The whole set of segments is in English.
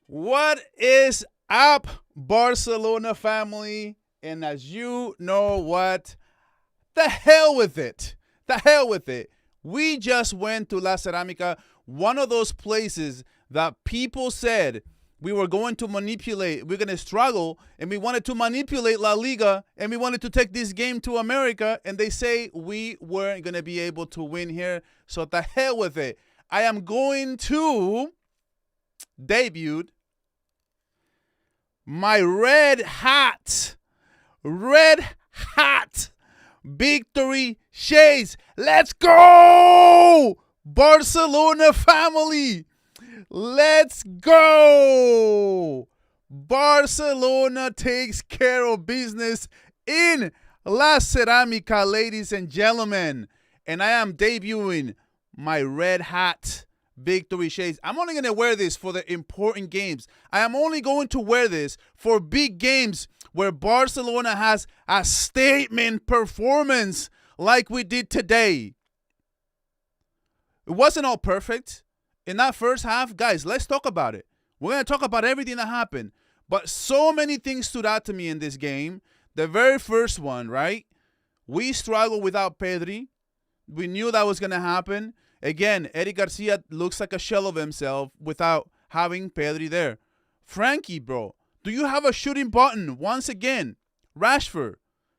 What is up, Barcelona family? And as you know what, the hell with it. The hell with it. We just went to La Ceramica, one of those places that people said we were going to manipulate, we're going to struggle, and we wanted to manipulate La Liga, and we wanted to take this game to America, and they say we weren't going to be able to win here. So the hell with it. I am going to debut my red hat victory shades. Let's go, Barcelona family. Let's go. Barcelona takes care of business in La Ceramica, ladies and gentlemen. And I am debuting my red hat victory shades. I'm only going to wear this for the important games. I am only going to wear this for big games where Barcelona has a statement performance like we did today. It wasn't all perfect. In that first half, guys, let's talk about it. We're going to talk about everything that happened. But so many things stood out to me in this game. The very first one, right? We struggled without Pedri. We knew that was going to happen. Again, Eddie Garcia looks like a shell of himself without having Pedri there. Frankie, bro, do you have a shooting button once again? Rashford,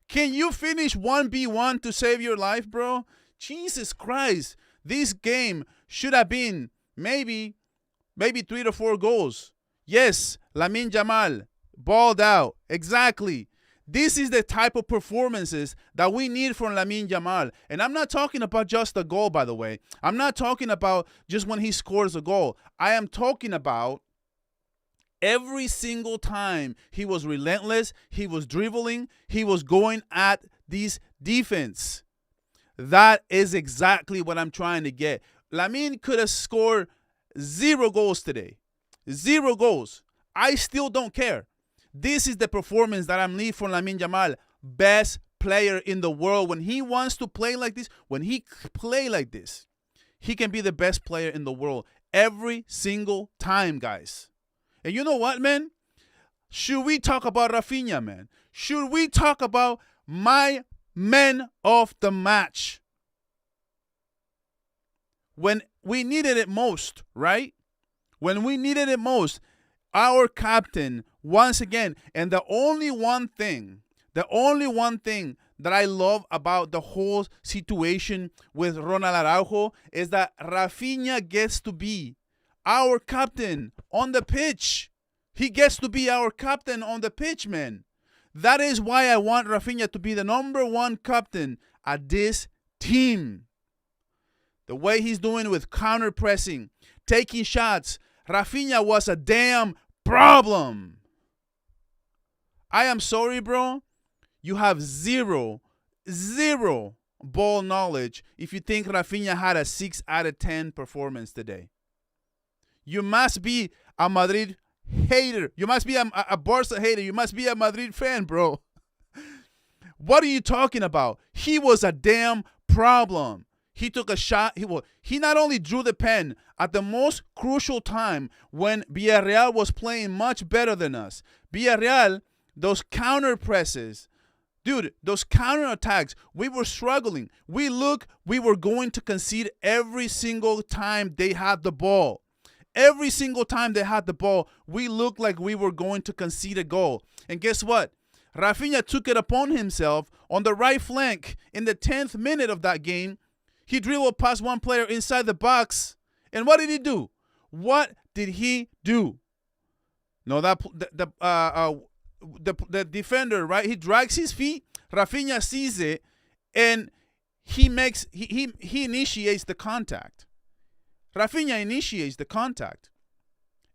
can you finish 1v1 to save your life, bro? Jesus Christ. This game should have been maybe 3 to 4 goals. Yes, Lamine Yamal balled out. Exactly. This is the type of performances that we need from Lamine Yamal. And I'm not talking about just a goal, by the way. I'm not talking about just when he scores a goal. I am talking about every single time he was relentless, he was dribbling, he was going at these defense. That is exactly what I'm trying to get. Lamine could have scored 0 goals today. 0 goals. I still don't care. This is the performance that I'm need from Lamine Yamal. Best player in the world. When he wants to play like this, he can be the best player in the world every single time, guys. And you know what, man? Should we talk about Raphinha, man? Should we talk about my man of the match? When we needed it most, right? When we needed it most, our captain, once again, and the only one thing that I love about the whole situation with Ronald Araujo is that Raphinha gets to be our captain on the pitch. He gets to be our captain on the pitch, man. That is why I want Raphinha to be the number 1 captain at this team. The way he's doing with counter pressing, taking shots. Raphinha was a damn problem. I am sorry, bro. You have zero ball knowledge if you think Raphinha had a 6 out of 10 performance today. You must be a Madrid hater. You must be a Barca hater. You must be a Madrid fan, bro. What are you talking about? He was a damn problem. He took a shot. He not only drew the pen at the most crucial time when Villarreal was playing much better than us. Villarreal, those counter presses, dude, those counter attacks, we were struggling. We were going to concede every single time they had the ball. Every single time they had the ball, we looked like we were going to concede a goal. And guess what? Raphinha took it upon himself on the right flank in the 10th minute of that game. He dribbled past one player inside the box. And what did he do? No, the defender, right? He drags his feet. Raphinha sees it, and he initiates the contact. Raphinha initiates the contact.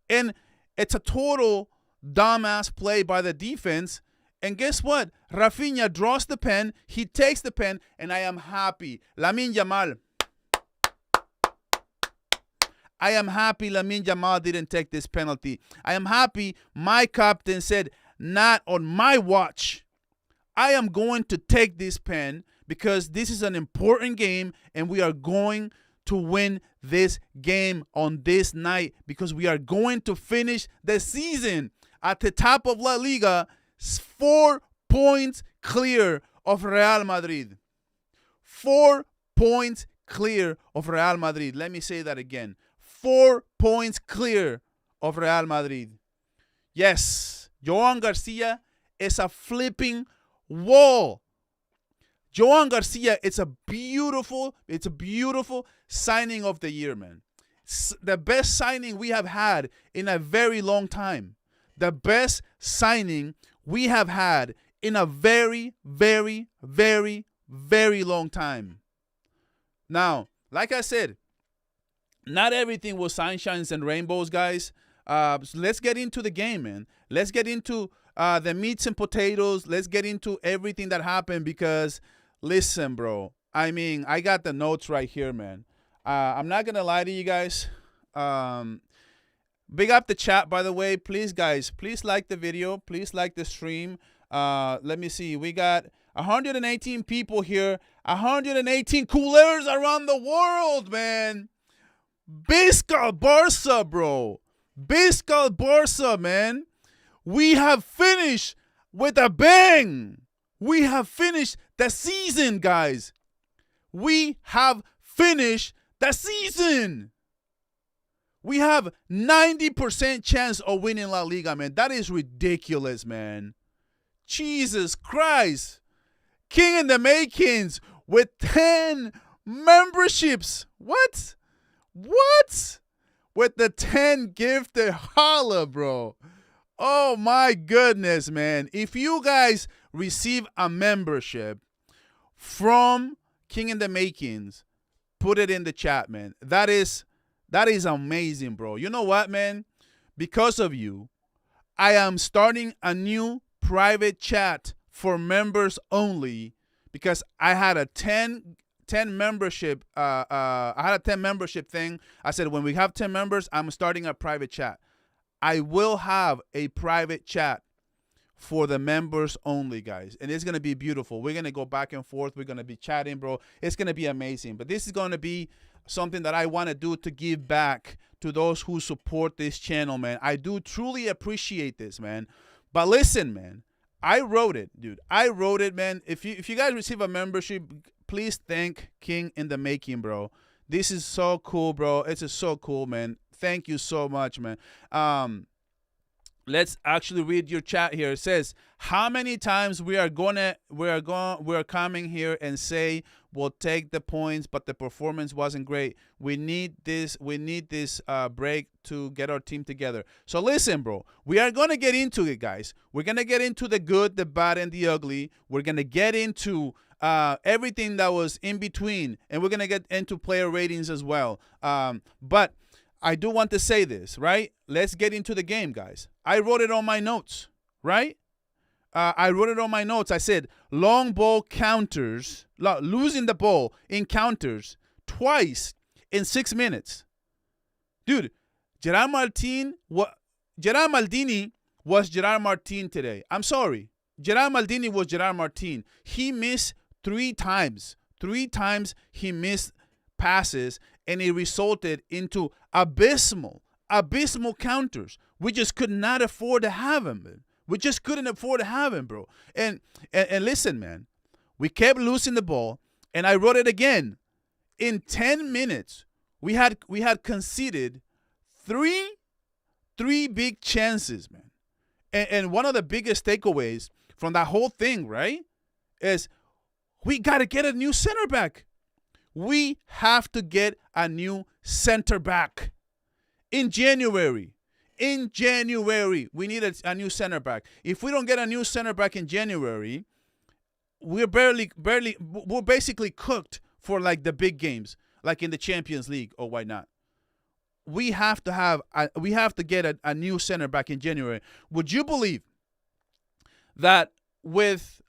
And it's a total dumbass play by the defense. And guess what? Raphinha draws the pen. He takes the pen, and I am happy. Lamine Yamal. I am happy Lamine Yamal didn't take this penalty. I am happy my captain said, not on my watch. I am going to take this pen because this is an important game, and we are going to win this game on this night because we are going to finish the season at the top of La Liga, 4 points clear of Real Madrid. 4 points clear of Real Madrid. Let me say that again. 4 points clear of Real Madrid. Yes, Joan Garcia is a flipping wall. Joan Garcia, it's a beautiful signing of the year, man. It's the best signing we have had in a very long time. The best signing we have had in a very, very, very, very long time. Now, like I said, not everything was sunshines and rainbows, guys. So let's get into the game, man. Let's get into the meats and potatoes. Let's get into everything that happened because, listen, bro. I mean, I got the notes right here, man. I'm not going to lie to you guys. Big up the chat, by the way. Please, guys, please like the video. Please like the stream. Let me see. We got 118 people here. 118 coolers around the world, man. Biscal Barca, bro. Biscal Barca, man. We have finished with a bang. We have finished the season, guys. We have finished the season. We have 90% chance of winning La Liga, man. That is ridiculous, man. Jesus Christ. King in the makings with 10 memberships. What? What? With the 10 gifted, holla, bro. Oh, my goodness, man. If you guys receive a membership from King in the makings, put it in the chat, man. That is amazing, bro. You know what, man? Because of you, I am starting a new private chat for members only because I had a 10 membership I had a 10 membership thing. I said when we have 10 members, I'm starting a private chat. I will have a private chat for the members only, guys. And it's going to be beautiful. We're going to go back and forth. We're going to be chatting, bro. It's going to be amazing. But this is going to be something that I want to do to give back to those who support this channel, man. I do truly appreciate this, man. But listen, man. I wrote it, dude. I wrote it, man. If you guys receive a membership, please thank King in the making, bro. This is so cool, bro. It's just so cool, man. Thank you so much, man. Let's actually read your chat here. It says, how many times we are coming here and say we'll take the points, but the performance wasn't great. We need this break to get our team together. So listen, bro, we are gonna get into it, guys. We're gonna get into the good, the bad, and the ugly. We're gonna get into everything that was in between, and we're gonna get into player ratings as well. But I do want to say this, right? Let's get into the game, guys. I wrote it on my notes, right? I wrote it on my notes. I said long ball counters, losing the ball in counters twice in 6 minutes. Dude, Gerard Maldini was Gerard Martin today. I'm sorry. Gerard Maldini was Gerard Martin. He missed 3 times. 3 times he missed passes, and it resulted into abysmal counters. We just could not afford to have him, man. We just couldn't afford to have him, bro. And listen, man, we kept losing the ball, and I wrote it again. In 10 minutes, we had conceded three big chances, man. And one of the biggest takeaways from that whole thing, right, is we got to get a new center back. We have to get a new center back. In January, we need a new center back. If we don't get a new center back in January, we're basically cooked for like the big games, like in the Champions League or why not. We have to get a new center back in January. Would you believe that with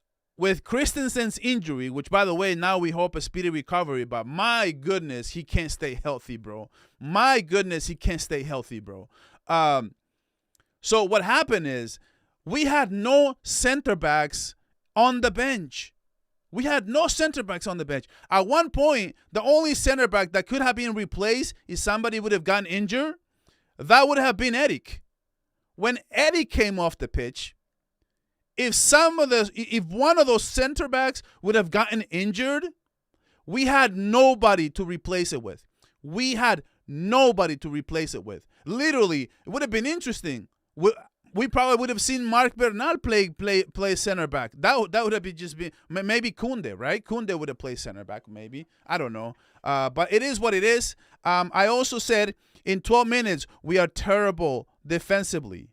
Christensen's injury, which, by the way, now we hope a speedy recovery, but my goodness, he can't stay healthy, bro. My goodness, he can't stay healthy, bro. So what happened is we had no center backs on the bench. We had no center backs on the bench. At one point, the only center back that could have been replaced if somebody would have gotten injured, that would have been Eric. When Eddie came off the pitch, if one of those center backs would have gotten injured, we had nobody to replace it with. We had nobody to replace it with. Literally, it would have been interesting. We probably would have seen Marc Bernal play center back. That would have been maybe Koundé, right? Koundé would have played center back, maybe. I don't know. But it is what it is. I also said in 12 minutes we are terrible defensively.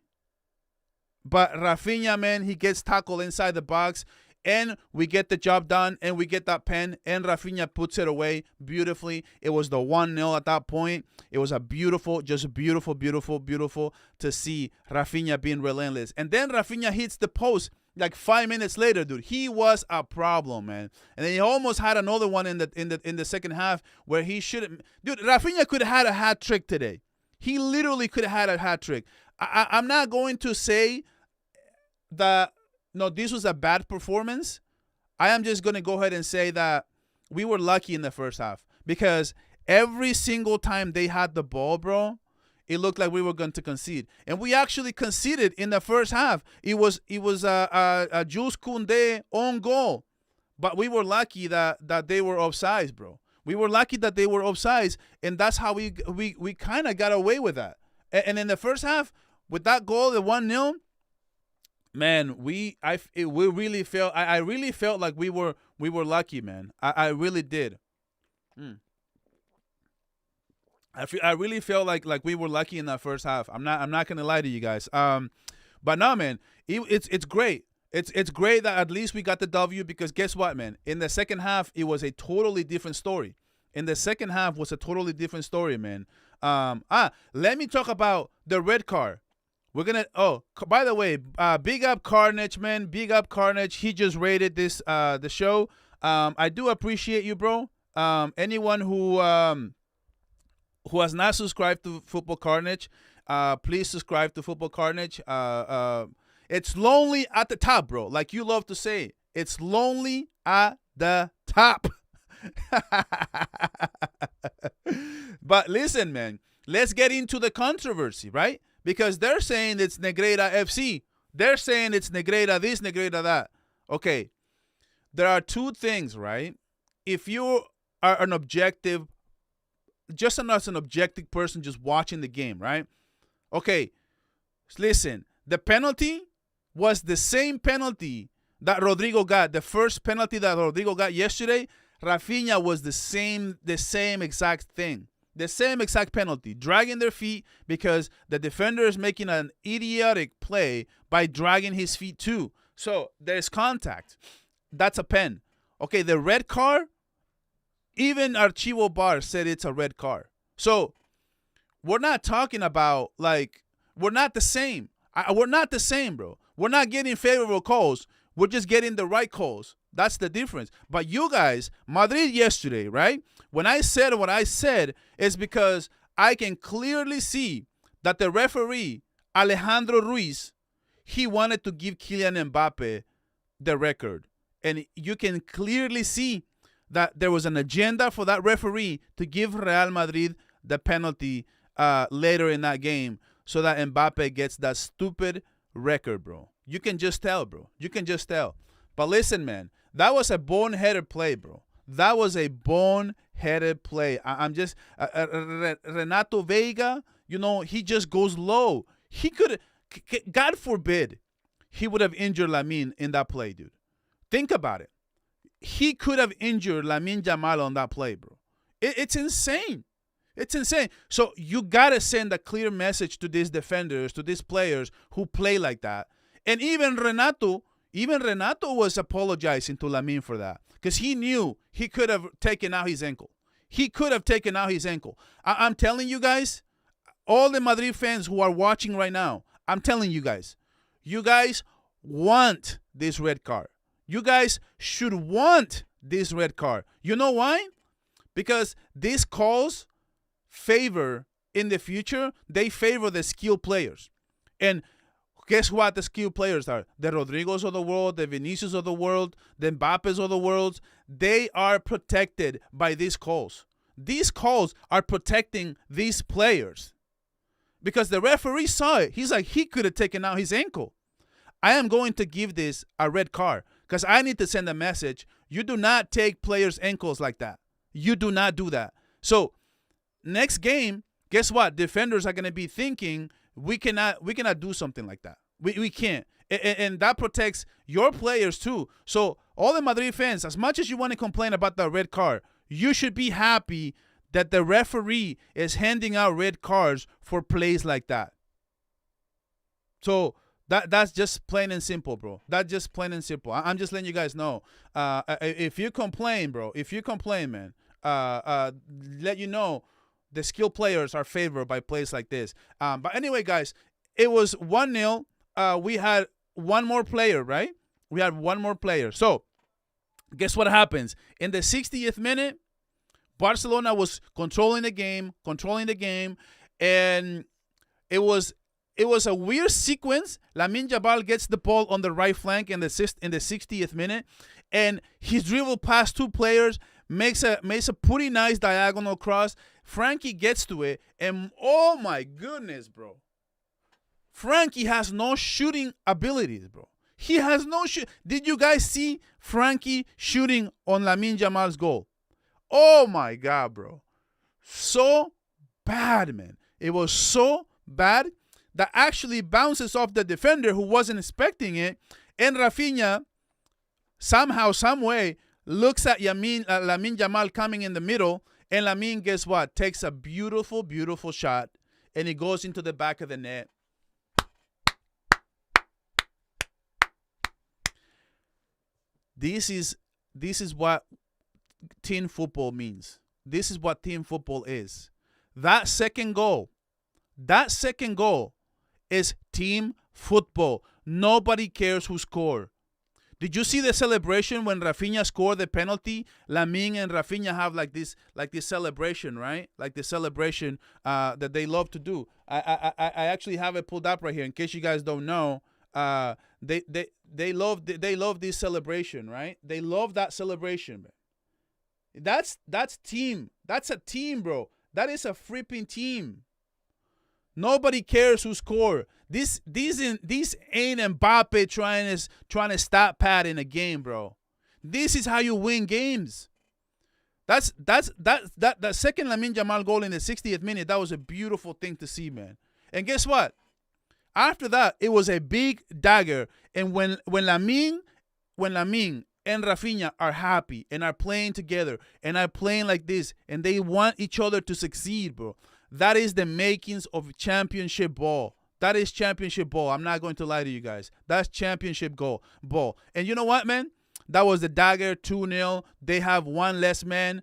But Raphinha, man, he gets tackled inside the box, and we get the job done, and we get that pen, and Raphinha puts it away beautifully. It was the 1-0 at that point. It was a beautiful, just beautiful, beautiful, beautiful to see Raphinha being relentless. And then Raphinha hits the post like 5 minutes later, dude. He was a problem, man. And then he almost had another one in the second half where he shouldn't. Dude, Raphinha could have had a hat trick today. He literally could have had a hat trick. I'm not going to say that, no, this was a bad performance. I am just going to go ahead and say that we were lucky in the first half because every single time they had the ball, bro, it looked like we were going to concede. And we actually conceded in the first half. It was a Jules Koundé own goal. But we were lucky that they were offsides, bro. We were lucky that they were offsides, and that's how we kind of got away with that. And in the first half, with that goal, the 1-0, man, I really felt like we were lucky, man. I really did. I really felt like we were lucky in that first half. I'm not gonna lie to you guys. But no, man, it's great. It's great that at least we got the W because guess what, man? In the second half, it was a totally different story. In the second half was a totally different story, man. Let me talk about the red card. We're going to, by the way, big up Carnage, man. Big up Carnage. He just rated this, the show. I do appreciate you, bro. Anyone who has not subscribed to Football Carnage, please subscribe to Football Carnage. It's lonely at the top, bro. Like you love to say, it's lonely at the top. But listen, man, let's get into the controversy, right? Because they're saying it's Negrera FC. They're saying it's Negrera this, Negrera that. Okay, there are two things, right? If you are an objective, just as an objective person just watching the game, right? Okay, listen, the penalty was the same penalty that Rodrigo got. The first penalty that Rodrigo got yesterday, Raphinha was the same exact thing. The same exact penalty, dragging their feet because the defender is making an idiotic play by dragging his feet too. So there's contact. That's a pen. Okay, the red card, even Archivo Bar said it's a red card. So we're not talking about, like, we're not the same. We're not the same, bro. We're not getting favorable calls. We're just getting the right calls. That's the difference. But you guys, Madrid yesterday, right? When I said what I said, it's because I can clearly see that the referee, Alejandro Ruiz, he wanted to give Kylian Mbappe the record. And you can clearly see that there was an agenda for that referee to give Real Madrid the penalty later in that game so that Mbappe gets that stupid record, bro. You can just tell, bro. You can just tell. But listen, man, that was a boneheaded play, bro. That was a boneheaded play. I'm just Renato Veiga, you know, he just goes low. He could, God forbid, he would have injured Lamine in that play, dude. Think about it. He could have injured Lamine Yamal on that play, bro. It's insane. It's insane. So you got to send a clear message to these defenders, to these players who play like that. And even Renato was apologizing to Lamine for that because he knew he could have taken out his ankle. He could have taken out his ankle. I'm telling you guys, all the Madrid fans who are watching right now, I'm telling you guys want this red card. You guys should want this red card. You know why? Because these calls favor, in the future, they favor the skilled players. And Guess what the skilled players are? The Rodrigos of the world, the Vinicius of the world, the Mbappes of the world. They are protected by these calls. These calls are protecting these players. Because the referee saw it. He's like, he could have taken out his ankle. I am going to give this a red card because I need to send a message. You do not take players' ankles like that. You do not do that. So next game, guess what? Defenders are going to be thinking, we cannot do something like that. We can't. And that protects your players too. So all the Madrid fans, as much as you want to complain about the red card, you should be happy that the referee is handing out red cards for plays like that. So that's just plain and simple, bro. That's just plain and simple. I'm just letting you guys know. If you complain, bro, man, let you know the skilled players are favored by plays like this. But anyway, guys, it was 1-0. We had one more player, right? We had one more player. So guess what happens? In the 60th minute, Barcelona was controlling the game, and it was a weird sequence. Lamine Yamal gets the ball on the right flank in the 60th minute, and he dribbled past two players, makes a pretty nice diagonal cross. Frankie gets to it, and oh my goodness, bro. Frankie has no shooting abilities, bro. He has no shoot. Did you guys see Frankie shooting on Lamine Yamal's goal? Oh my God, bro. So bad, man. It was so bad that actually bounces off the defender who wasn't expecting it. And Raphinha, somehow, some way, looks at Lamine Yamal coming in the middle. And Lamine, guess what? Takes a beautiful, beautiful shot. And it goes into the back of the net. This is what team football means. This is what team football is. That second goal is team football. Nobody cares who scored. Did you see the celebration when Raphinha scored the penalty? Lamine and Raphinha have like this celebration, right? Like the celebration that they love to do. I actually have it pulled up right here in case you guys don't know. They love this celebration, right? They love that celebration, man. That's team. That's a team, bro. That is a freaking team. Nobody cares who scored. These ain't Mbappe trying to stop Pat in a game, bro. This is how you win games. That second Lamine Yamal goal in the 60th minute, that was a beautiful thing to see, man. And guess what? After that, it was a big dagger. And when Lamine and Raphinha are happy and are playing together and are playing like this and they want each other to succeed, bro, that is the makings of championship ball. That is championship ball. I'm not going to lie to you guys. That's championship ball. And you know what, man? That was the dagger, 2-0. They have one less man.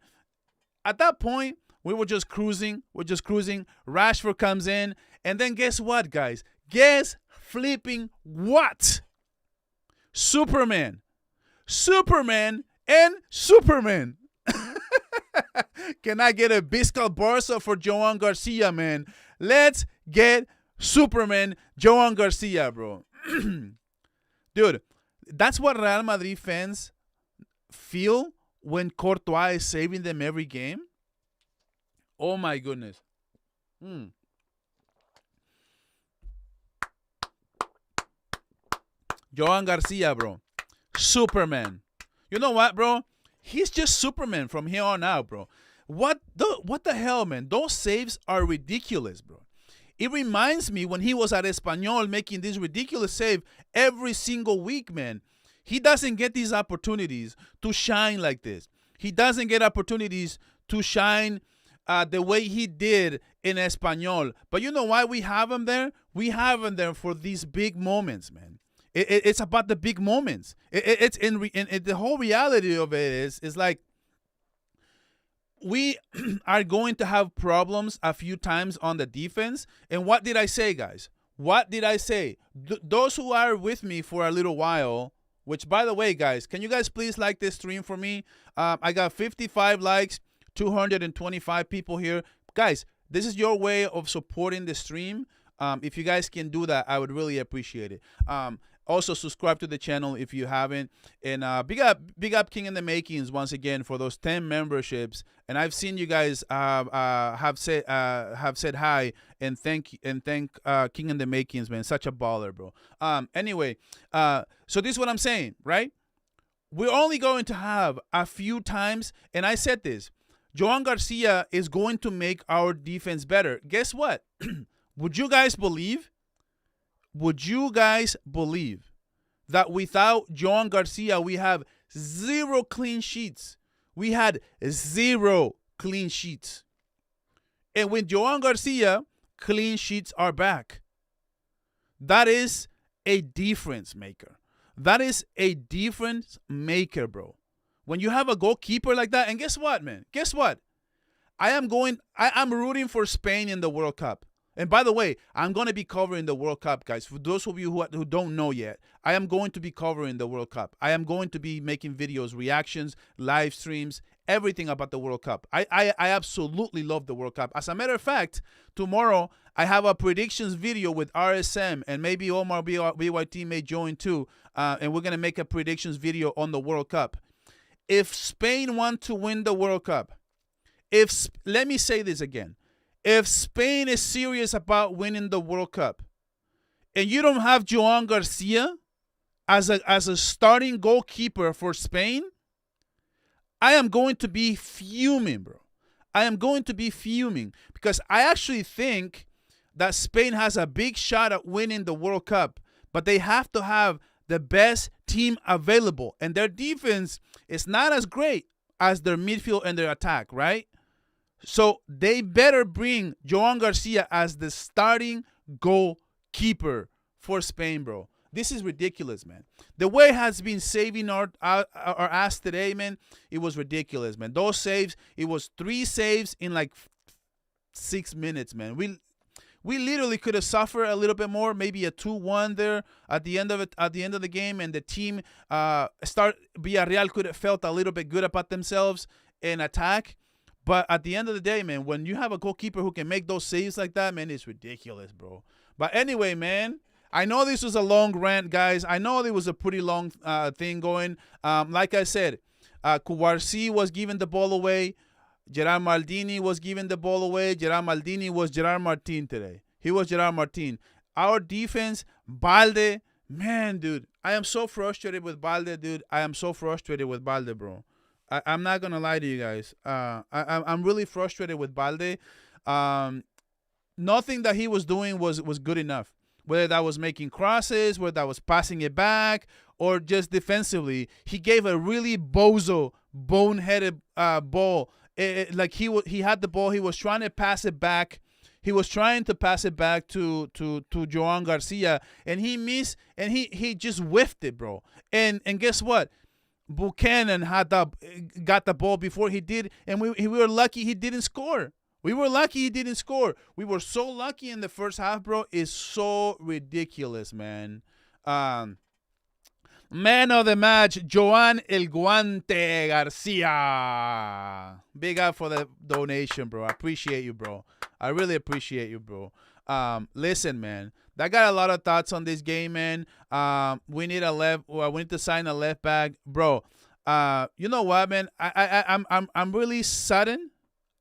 At that point, we were just cruising. Rashford comes in. And then guess what, guys? Guess flipping what? Superman and Superman. Can I get a Biscal Barca for Joan Garcia, man? Let's get Superman Joan Garcia, bro. Dude, that's what Real Madrid fans feel when Courtois is saving them every game. Oh, my goodness. Joan Garcia, bro. Superman. You know what, bro? He's just Superman from here on out, bro. What the hell, man? Those saves are ridiculous, bro. It reminds me when he was at Espanyol making this ridiculous save every single week, man. He doesn't get these opportunities to shine like this. He doesn't get opportunities to shine the way he did in Espanyol. But you know why we have him there? We have him there for these big moments, man. It's about the big moments. It's in the whole reality of it is like we are going to have problems a few times on the defense. And what did I say, guys? What did I say? Those who are with me for a little while, which, by the way, guys, can you guys please like this stream for me? I got 55 likes, 225 people here. Guys, this is your way of supporting the stream. If you guys can do that, I would really appreciate it. Also, subscribe to the channel if you haven't. And big up King in the Makings once again for those 10 memberships. And I've seen you guys have said hi and thank King in the Makings, man. Such a baller, bro. Anyway, so this is what I'm saying, right? We're only going to have a few times, and I said this. Joan Garcia is going to make our defense better. Guess what? Would you guys believe? Would you guys believe that without Joan Garcia, we have 0 clean sheets? We had 0 clean sheets. And with Joan Garcia, clean sheets are back. That is a difference maker. That is a difference maker, bro. When you have a goalkeeper like that, and guess what, man? Guess what? I'm rooting for Spain in the World Cup. And by the way, I'm going to be covering the World Cup, guys. For those of you who don't know yet, I am going to be covering the World Cup. I am going to be making videos, reactions, live streams, everything about the World Cup. I absolutely love the World Cup. As a matter of fact, tomorrow I have a predictions video with RSM, and maybe Omar BYT may join too. And we're going to make a predictions video on the World Cup. If Spain want to win the World Cup, let me say this again. If Spain is serious about winning the World Cup, and you don't have Joan Garcia as a starting goalkeeper for Spain, I am going to be fuming, bro. I am going to be fuming because I actually think that Spain has a big shot at winning the World Cup, but they have to have the best team available, and their defense is not as great as their midfield and their attack, right? So they better bring Joan Garcia as the starting goalkeeper for Spain, bro. This is ridiculous, man. The way it has been saving our ass today, man, it was ridiculous, man. Those saves, it was 3 saves in like 6 minutes, man. We literally could have suffered a little bit more, maybe a 2-1 there at the end of the game, and the team Villarreal could have felt a little bit good about themselves in attack. But at the end of the day, man, when you have a goalkeeper who can make those saves like that, man, it's ridiculous, bro. But anyway, man, I know this was a long rant, guys. I know there was a pretty long thing going. Like I said, Cubarsí was giving the ball away. Gerard Maldini was giving the ball away. Gerard Maldini was Gerard Martin today. He was Gerard Martin. Our defense, Balde, man, dude, I am so frustrated with Balde, dude. I am so frustrated with Balde, bro. I'm not gonna lie to you guys. I'm really frustrated with Balde. Nothing that he was doing was good enough. Whether that was making crosses, whether that was passing it back, or just defensively, he gave a really boneheaded ball. Like he had the ball, he was trying to pass it back. He was trying to pass it back to Joan Garcia, and he missed, and he just whiffed it, bro. And guess what? Buchanan got the ball before he did, and we were lucky he didn't score. We were lucky he didn't score. We were so lucky in the first half, bro. It's so ridiculous, man. Man of the match, Joan El Guante Garcia. Big up for the donation, bro. I appreciate you, bro. I really appreciate you, bro. Listen, man. I got a lot of thoughts on this game, man. We need to sign a left back, bro. You know what, man? I'm really sudden.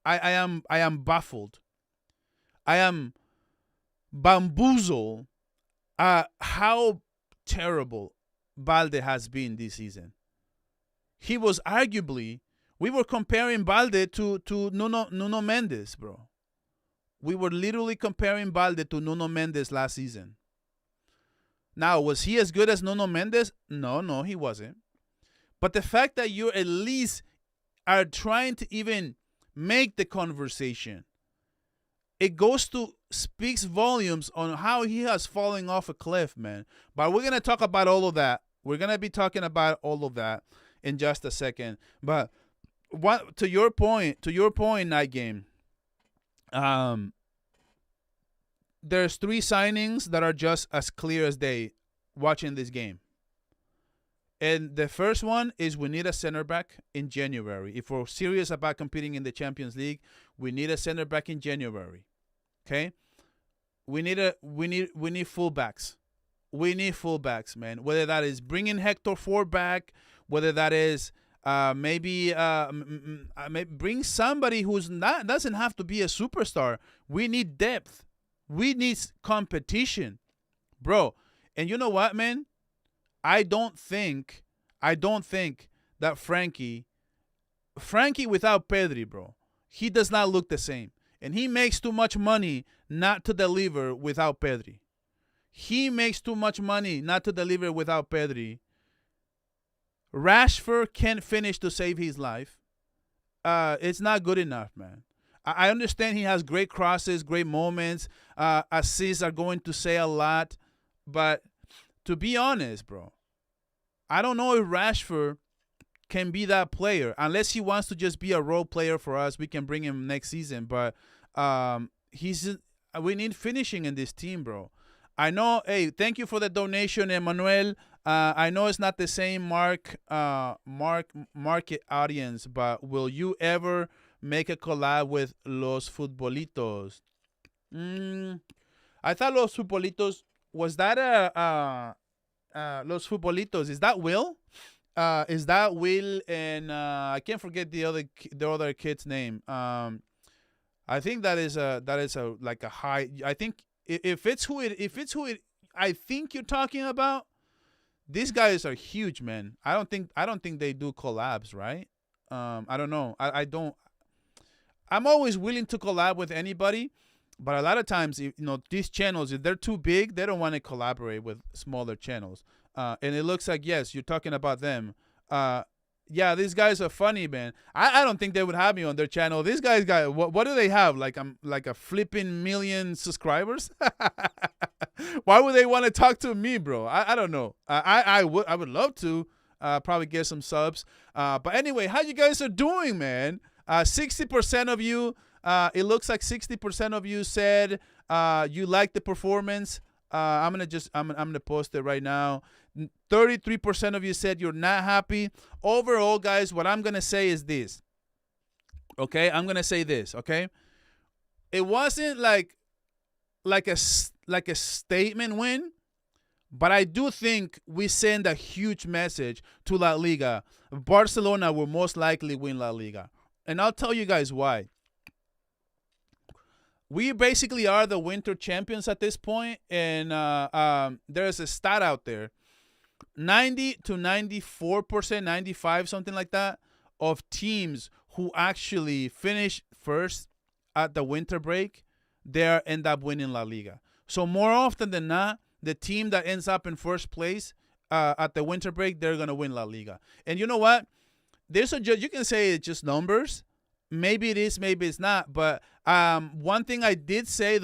I am baffled. I am bamboozled. How terrible Balde has been this season. He was arguably, we were comparing Balde to Nuno Mendes, bro. We were literally comparing Balde to Nuno Mendes last season. Now, was he as good as Nuno Mendes? No, he wasn't. But the fact that you at least are trying to even make the conversation, it speaks volumes on how he has fallen off a cliff, man. But we're going to talk about all of that. We're going to be talking about all of that in just a second. But to your point, Night Game, there's 3 signings that are just as clear as day watching this game. And the first one is we need a center back in January. If we're serious about competing in the Champions League, we need a center back in January. Okay? We need fullbacks. We need fullbacks, man. Whether that is bringing Hector Ford back, whether that is maybe bring somebody who's not doesn't have to be a superstar. We need depth. We need competition, bro. And you know what, man? I don't think that Frankie without Pedri, bro, he does not look the same. And he makes too much money not to deliver without Pedri. He makes too much money not to deliver without Pedri. Rashford can't finish to save his life. It's not good enough, man. I understand he has great crosses, great moments. Assists are going to say a lot. But to be honest, bro, I don't know if Rashford can be that player unless he wants to just be a role player for us. We can bring him next season, but we need finishing in this team, bro. I know. Hey, thank you for the donation, Emmanuel. I know it's not the same market audience, but will you ever make a collab with Los Futbolitos? I thought Los Futbolitos was that Los Futbolitos. Is that Will? Is that Will and I can't forget the other kid's name. I think that is a like a high. I think if it's who it I think you're talking about. These guys are huge, man. I don't think they do collabs, right? I don't know. I don't. I'm always willing to collab with anybody, but a lot of times, these channels, if they're too big, they don't want to collaborate with smaller channels. And it looks like, yes, you're talking about them. Yeah, these guys are funny, man. I don't think they would have me on their channel. These guys got what do they have? Like I'm like a flipping million subscribers. Why would they want to talk to me, bro? I don't know. I would love to probably get some subs. But anyway, how you guys are doing, man? 60% of you. It looks like 60% of you said you like the performance. I'm gonna post it right now. 33% of you said you're not happy. Overall, guys, what I'm gonna say is this. Okay, I'm gonna say this. Okay, it wasn't like a statement win, but I do think we send a huge message to La Liga. Barcelona will most likely win La Liga, and I'll tell you guys why. We basically are the winter champions at this point, and there's a stat out there. 90 to 94%, 95, something like that, of teams who actually finish first at the winter break, they end up winning La Liga. So more often than not, the team that ends up in first place at the winter break, they're going to win La Liga. And you know what? You can say it's just numbers. Maybe it is, maybe it's not. But one thing I did say,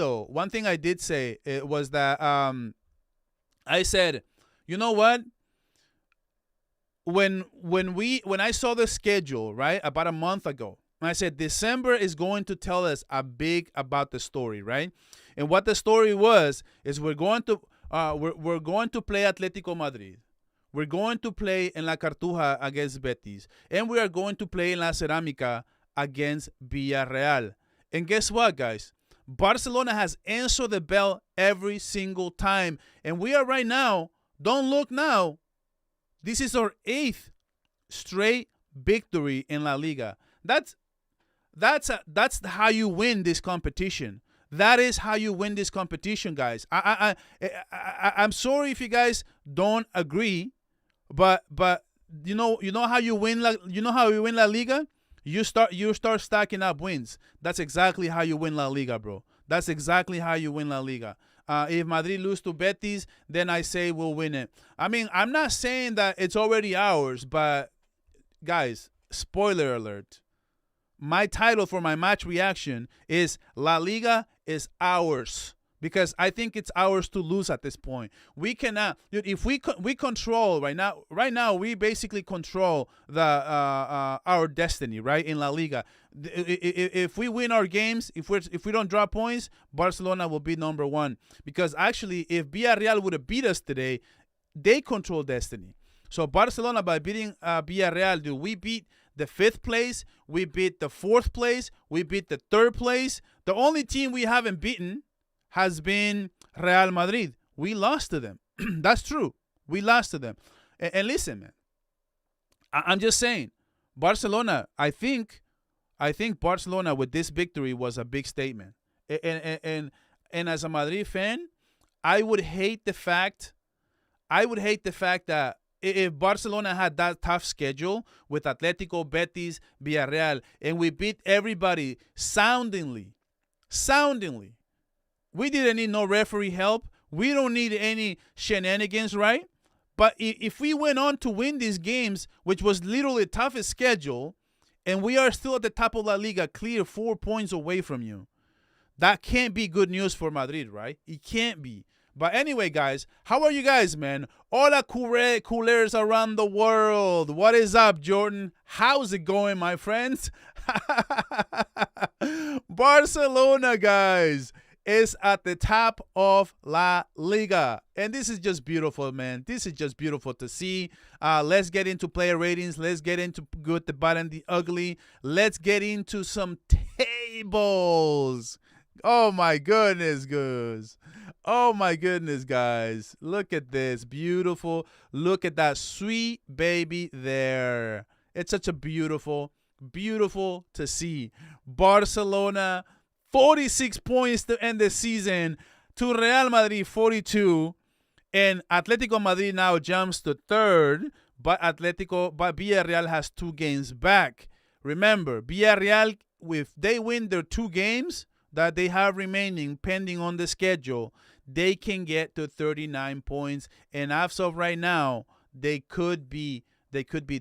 it was that I said, you know what? When I saw the schedule, right, about a month ago, I said December is going to tell us about the story, right? And what the story was is we're going to play Atletico Madrid. We're going to play in La Cartuja against Betis, and we are going to play in La Cerámica against Villarreal. And guess what, guys? Barcelona has answered the bell every single time, and we are right now. Don't look now. This is our 8th straight victory in La Liga. That's how you win this competition. That is how you win this competition, guys. I'm sorry if you guys don't agree, but you know how you win La Liga. You start stacking up wins. That's exactly how you win La Liga, bro. That's exactly how you win La Liga. If Madrid lose to Betis, then I say we'll win it. I mean, I'm not saying that it's already ours, but guys, spoiler alert. My title for my match reaction is La Liga is ours, because I think it's ours to lose at this point. We cannot, if we control right now we basically control the our destiny, right, in La Liga. If we win our games, if we don't draw points, Barcelona will be number 1, because actually if Villarreal would have beat us today, they control destiny. So Barcelona, by beating Villarreal, dude, we beat the 5th place, we beat the 4th place, we beat the 3rd place. The only team we haven't beaten has been Real Madrid. We lost to them. That's true. We lost to them. And listen, man, I'm just saying, Barcelona, I think Barcelona with this victory was a big statement. And as a Madrid fan, I would hate the fact that if Barcelona had that tough schedule with Atletico, Betis, Villarreal, and we beat everybody soundingly, we didn't need no referee help. We don't need any shenanigans, right? But if we went on to win these games, which was literally the toughest schedule, and we are still at the top of La Liga, clear 4 points away from you, that can't be good news for Madrid, right? It can't be. But anyway, guys, how are you guys, man? Hola, Culés around the world. What is up, Jordan? How's it going, my friends? Barcelona, guys, is at the top of La Liga. And this is just beautiful, man. This is just beautiful to see. Let's get into player ratings. Let's get into good, the bad, and the ugly. Let's get into some tables. Oh, my goodness, guys. Oh, my goodness, guys. Look at this. Beautiful. Look at that sweet baby there. It's such a beautiful to see. Barcelona, 46 points to end the season, to Real Madrid 42, and Atletico Madrid now jumps to third, but Villarreal has 2 games back. Remember, Villarreal, if they win their 2 games that they have remaining pending on the schedule, they can get to 39 points, and as of right now, they could be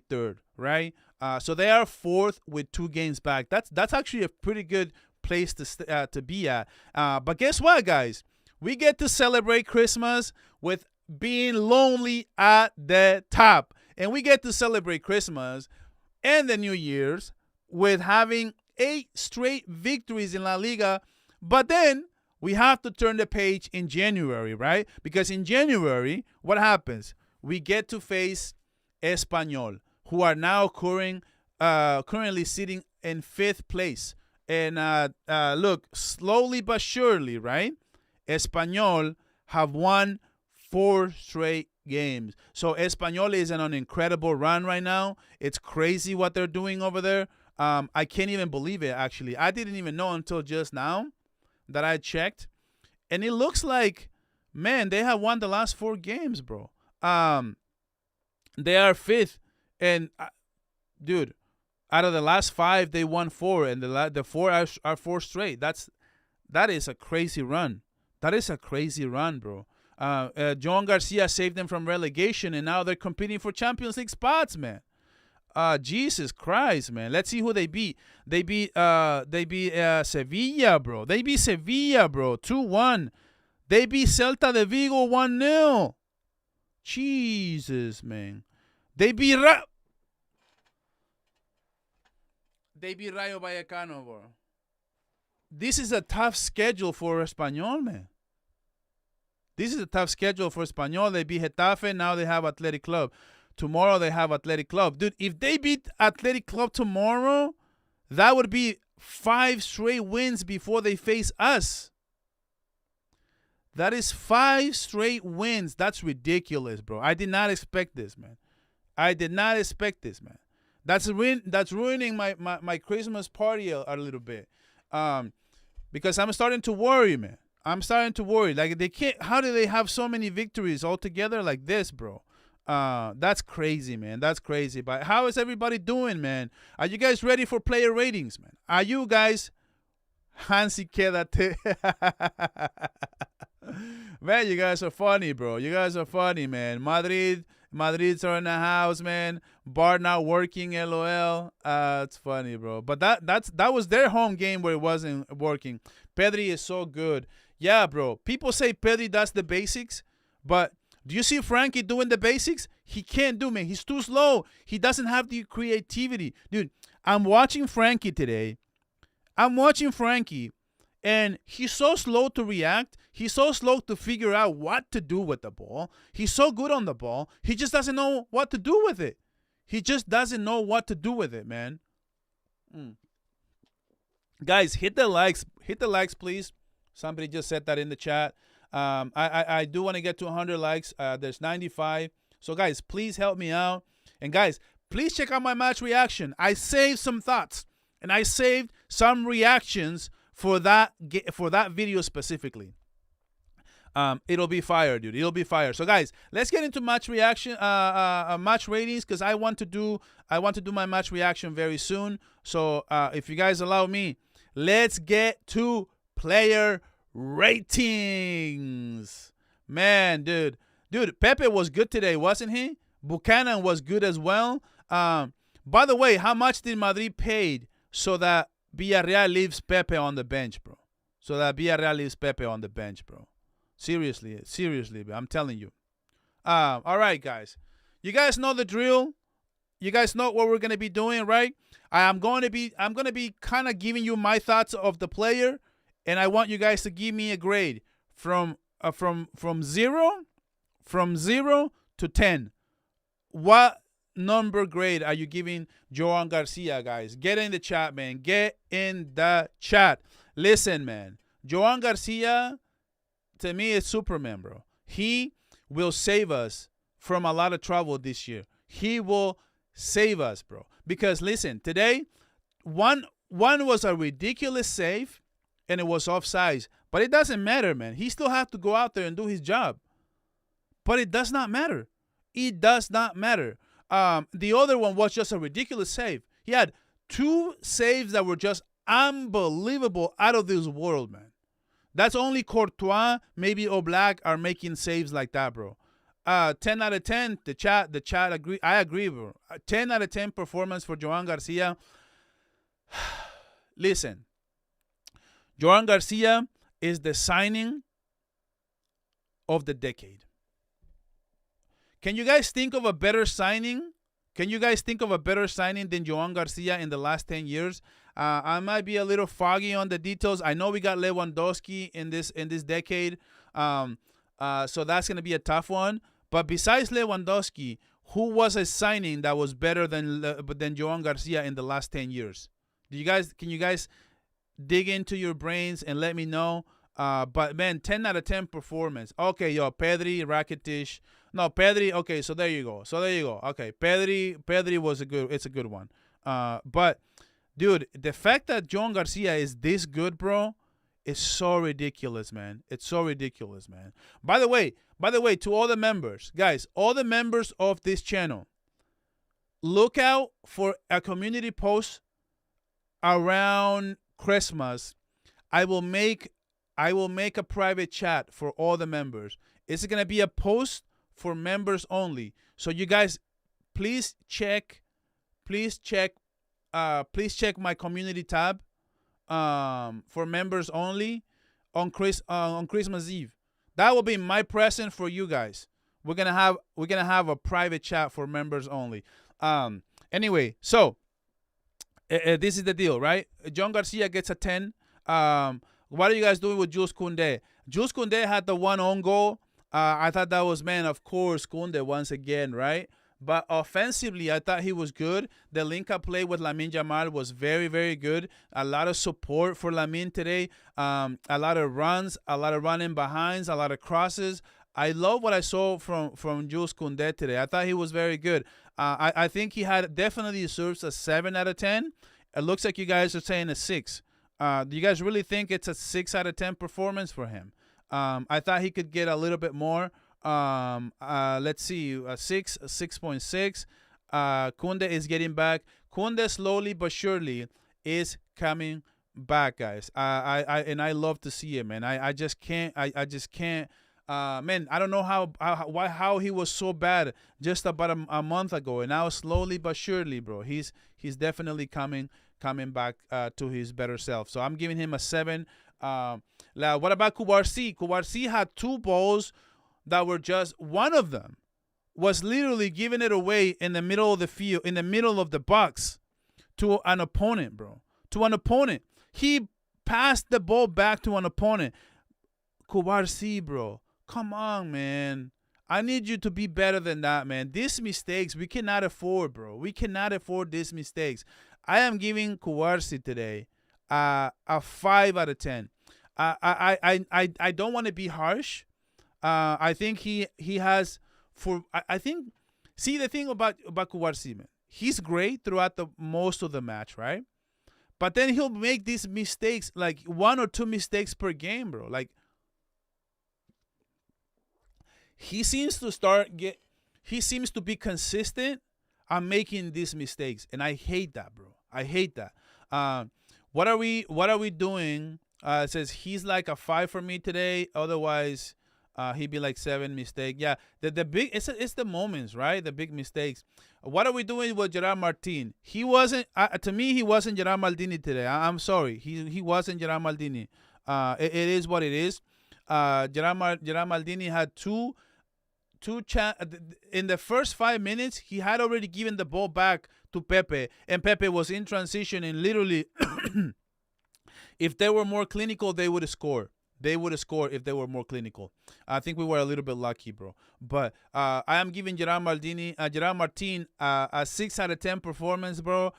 third, right? So they are fourth with 2 games back. That's actually a pretty good place to be at. But guess what, guys? We get to celebrate Christmas with being lonely at the top, and we get to celebrate Christmas and the New Year's with having 8 straight victories in La Liga. But then we have to turn the page in January, right? Because in January, what happens? We get to face Espanyol, who are now currently sitting in 5th place. And look, slowly but surely, right? Espanyol have won 4 straight games. So Espanyol is on an incredible run right now. It's crazy what they're doing over there. I can't even believe it, actually. I didn't even know until just now that I checked. And it looks like, man, they have won the last 4 games, bro. They are 5th. And, dude, out of the last 5, they won 4. And the 4 are 4 straight. That is a crazy run. That is a crazy run, bro. John Garcia saved them from relegation, and now they're competing for Champions League spots, man. Jesus Christ, man. Let's see who they beat. They beat Sevilla, bro. 2-1. They beat Celta de Vigo 1-0. Jesus, man. They beat Rayo Vallecano, bro. This is a tough schedule for Espanyol, man. This is a tough schedule for Espanyol. They beat Getafe. Now they have Athletic Club. Tomorrow they have Athletic Club. Dude, if they beat Athletic Club tomorrow, that would be 5 straight wins before they face us. That is 5 straight wins. That's ridiculous, bro. I did not expect this, man. That's ruining my Christmas party a little bit. Because I'm starting to worry, man. Like, they can't. How do they have so many victories all together like this, bro? That's crazy, man. That's crazy. But how is everybody doing, man? Are you guys ready for player ratings, man? Are you guys? Hansi, quédate. Man, you guys are funny, bro. You guys are funny, man. Madrid's are in the house, man. Bar not working, LOL. It's funny, bro. But that was their home game where it wasn't working. Pedri is so good. Yeah, bro. People say Pedri does the basics, but do you see Frankie doing the basics? He can't do, man. He's too slow. He doesn't have the creativity. Dude, I'm watching Frankie today. And he's so slow to react. He's so slow to figure out what to do with the ball. He's so good on the ball. He just doesn't know what to do with it. Man. Guys, hit the likes. Hit the likes, please. Somebody just said that in the chat. I do want to get to 100 likes. There's 95. So, guys, please help me out. And, guys, please check out my match reaction. I saved some thoughts, and I saved some reactions for that video specifically. It'll be fire, dude. It'll be fire. So, guys, let's get into match reaction, match ratings, because I want to do my match reaction very soon. So, if you guys allow me, let's get to player ratings. Man, dude, Pepe was good today, wasn't he? Buchanan was good as well. By the way, how much did Madrid pay so that Villarreal leaves Pepe on the bench, bro? Seriously, I'm telling you. All right, guys. You guys know the drill. You guys know what we're gonna be doing, right? I'm gonna be kind of giving you my thoughts of the player, and I want you guys to give me a grade from 0 to 10. What number grade are you giving Joan Garcia, guys? Get in the chat, man. Get in the chat. Listen, man. Joan Garcia, to me, is Superman, bro. He will save us from a lot of trouble this year. He will save us, bro. Because, listen, today, one was a ridiculous save, and it was offsides. But it doesn't matter, man. He still has to go out there and do his job. But it does not matter. It does not matter. The other one was just a ridiculous save. He had 2 saves that were just unbelievable, out of this world, man. That's only Courtois, maybe Oblak are making saves like that, bro. 10 out of 10. The chat agree. I agree, bro. 10 out of 10 performance for Joan Garcia. Listen, Joan Garcia is the signing of the decade. Can you guys think of a better signing? Than Joan Garcia in the last 10 years? I might be a little foggy on the details. I know we got Lewandowski in this decade, so that's gonna be a tough one. But besides Lewandowski, who was a signing that was better than Joan Garcia in the last 10 years? Can you guys dig into your brains and let me know? But man, 10 out of 10 performance. Okay, yo, Pedri, Rakitic. No, Pedri. Okay, so there you go. Okay, Pedri was a good one. But dude, the fact that Joan Garcia is this good, bro, is so ridiculous, man. It's so ridiculous, man. By the way, to all the members, guys, all the members of this channel, look out for a community post around Christmas. I will make a private chat for all the members. It's gonna be a post for members only. So you guys, please check my community tab for members only on Christmas Eve. That will be my present for you guys. We're gonna have a private chat for members only. Anyway, so this is the deal, right? Joan Garcia gets a 10. What are you guys doing with Jules Koundé? Jules Koundé had the one own goal. I thought that was, man, of course, Koundé once again, right? But offensively, I thought he was good. The link-up play with Lamine Yamal was very, very good. A lot of support for Lamine today. A lot of runs, a lot of running behinds, a lot of crosses. I love what I saw from Jules Koundé today. I thought he was very good. I think he definitely deserves a 7 out of 10. It looks like you guys are saying a 6. Do you guys really think it's a 6 out of 10 performance for him? I thought he could get a little bit more. Let's see, a 6.6. Koundé is getting back. Koundé slowly but surely is coming back, guys. I love to see it, man. I just can't. Man, I don't know how he was so bad just about a month ago, and now slowly but surely, bro, he's definitely coming back to his better self. So I'm giving him a 7. What about Cubarsí? Cubarsí had 2 balls that were just, one of them was literally giving it away in the middle of the field, in the middle of the box, to an opponent, bro. To an opponent. He passed the ball back to an opponent. Cubarsí, bro. Come on, man. I need you to be better than that, man. These mistakes we cannot afford, bro. We cannot afford these mistakes. I am giving Cubarsí today a 5 out of 10. I don't want to be harsh. I think he has for I think see the thing about Kubarsi, man. He's great throughout the most of the match, right? But then he'll make these mistakes, like one or two mistakes per game, bro. Like he seems to he seems to be consistent on making these mistakes, and I hate that, bro. I hate that. What are we doing? It says he's like a 5 for me today. Otherwise, he'd be like 7 mistake. Yeah, the big it's the moments, right? The big mistakes. What are we doing with Gerard Martin? He wasn't to me. He wasn't Gerard Maldini today. I'm sorry. He wasn't Gerard Maldini. It is what it is. Gerard Maldini had two in the first 5 minutes. He had already given the ball back to Pepe, and Pepe was in transition, and literally, if they were more clinical, they would have scored. They would have scored if they were more clinical. I think we were a little bit lucky, bro. But I am giving Gerard Martin a 6 out of 10 performance, bro.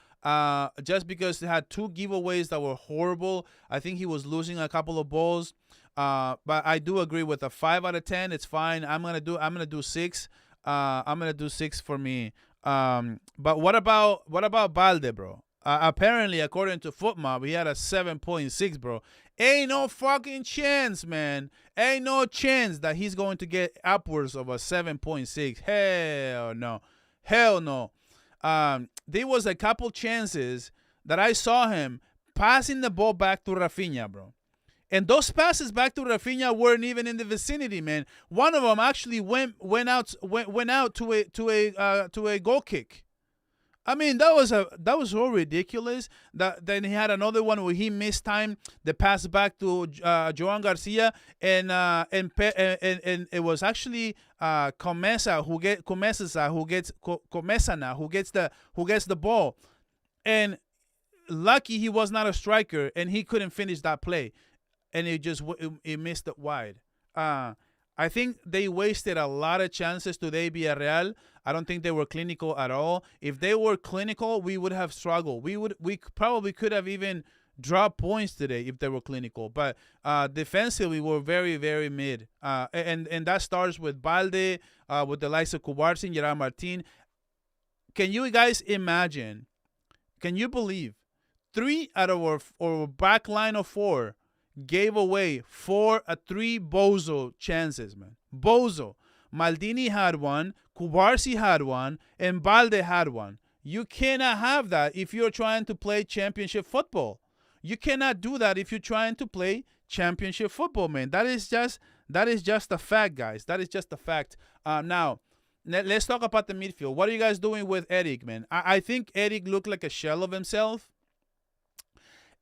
Just because he had 2 giveaways that were horrible. I think he was losing a couple of balls. But I do agree with a 5 out of 10. It's fine. I'm gonna do 6. I'm gonna do 6 for me. But what about Balde, bro? Apparently, according to FootMob, he had a 7.6, bro. Ain't no fucking chance, man. Ain't no chance that he's going to get upwards of a 7.6. Hell no. Hell no. There was a couple chances that I saw him passing the ball back to Raphinha, bro. And those passes back to Raphinha weren't even in the vicinity, man. One of them actually went out to a goal kick. I mean, that was so ridiculous. Then he had another one where he missed time the pass back to Joan Garcia, and it was actually Comesa who gets the ball, and lucky he was not a striker and he couldn't finish that play, and it missed it wide. I think they wasted a lot of chances today, Villarreal. I don't think they were clinical at all. If they were clinical, we would have struggled. We probably could have even dropped points today if they were clinical. But defensively, we were very, very mid. And that starts with Balde, with the likes of Kubarsi and Gerard Martin. Can you guys imagine? Can you believe 3 out of our back line of 4 gave away 3 bozo chances, man. Bozo. Maldini had one, Kubarsi had one, and Balde had one. You cannot have that if you're trying to play championship football. You cannot do that if you're trying to play championship football, man. That is just a fact, guys. That is just a fact. Now, let's talk about the midfield. What are you guys doing with Eric, man? I think Eric looked like a shell of himself.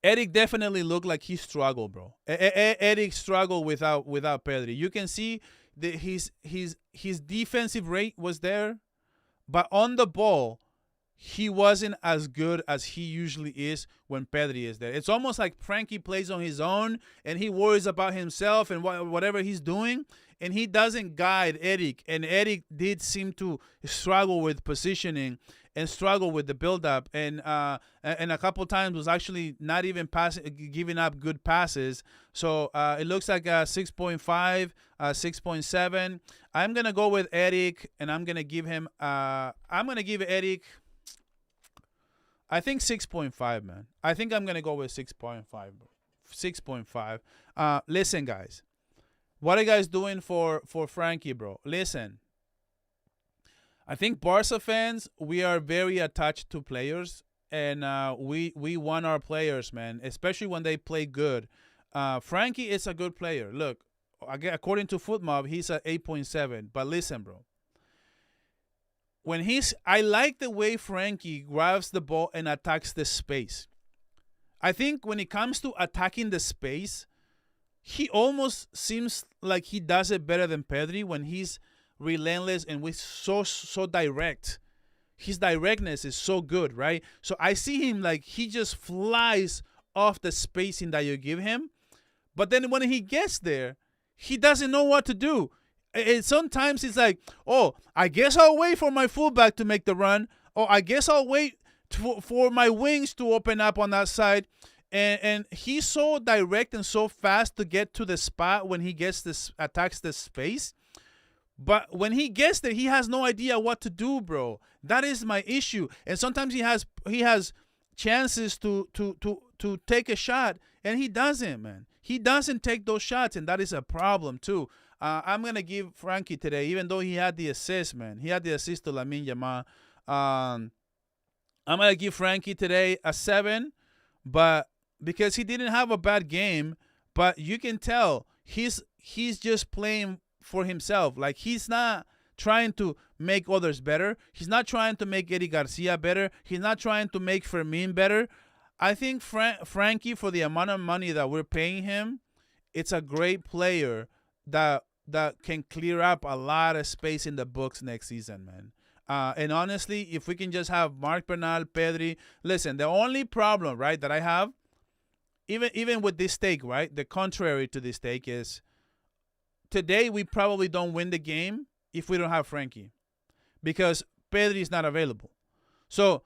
Eric definitely looked like he struggled, bro. Eric struggled without Pedri. You can see that his defensive rate was there, but on the ball, he wasn't as good as he usually is when Pedri is there. It's almost like Frankie plays on his own and he worries about himself and whatever he's doing, and he doesn't guide Eric. And Eric did seem to struggle with positioning and struggle with the build-up, and a couple times was actually not even giving up good passes. So it looks like a 6.5, 6.7. I'm gonna go with Eric, and I'm gonna give him. Eric, I think 6.5, man. I think I'm gonna go with 6.5, bro. 6.5. Listen, guys, what are you guys doing for Frankie, bro? Listen. I think Barca fans, we are very attached to players, and we want our players, man, especially when they play good. Frankie is a good player. Look, according to FootMob, he's at 8.7. But listen, bro. I like the way Frankie grabs the ball and attacks the space. I think when it comes to attacking the space, he almost seems like he does it better than Pedri when he's relentless and with so direct. His directness is so good, right? So I see him like he just flies off the spacing that you give him, but then when he gets there, he doesn't know what to do. And sometimes it's like, oh, I guess I'll wait for my fullback to make the run, or I guess I'll wait for my wings to open up on that side. and he's so direct and so fast to get to the spot when he gets this attacks the space. But when he gets there, he has no idea what to do, bro. That is my issue. And sometimes he has chances to take a shot, and he doesn't, man. He doesn't take those shots, and that is a problem too. I'm gonna give Frankie today, even though he had the assist, man. He had the assist to Lamine Yamal. I'm gonna give Frankie today a 7, but because he didn't have a bad game, but you can tell he's just playing for himself. Like, he's not trying to make others better. He's not trying to make Eddie Garcia better. He's not trying to make Fermin better. I think Frankie, for the amount of money that we're paying him, it's a great player that can clear up a lot of space in the books next season, man. And honestly, if we can just have Marc Bernal, Pedri. Listen, the only problem, right, that I have, even with this take, right, the contrary to this take is, today we probably don't win the game if we don't have Frankie, because Pedri is not available. So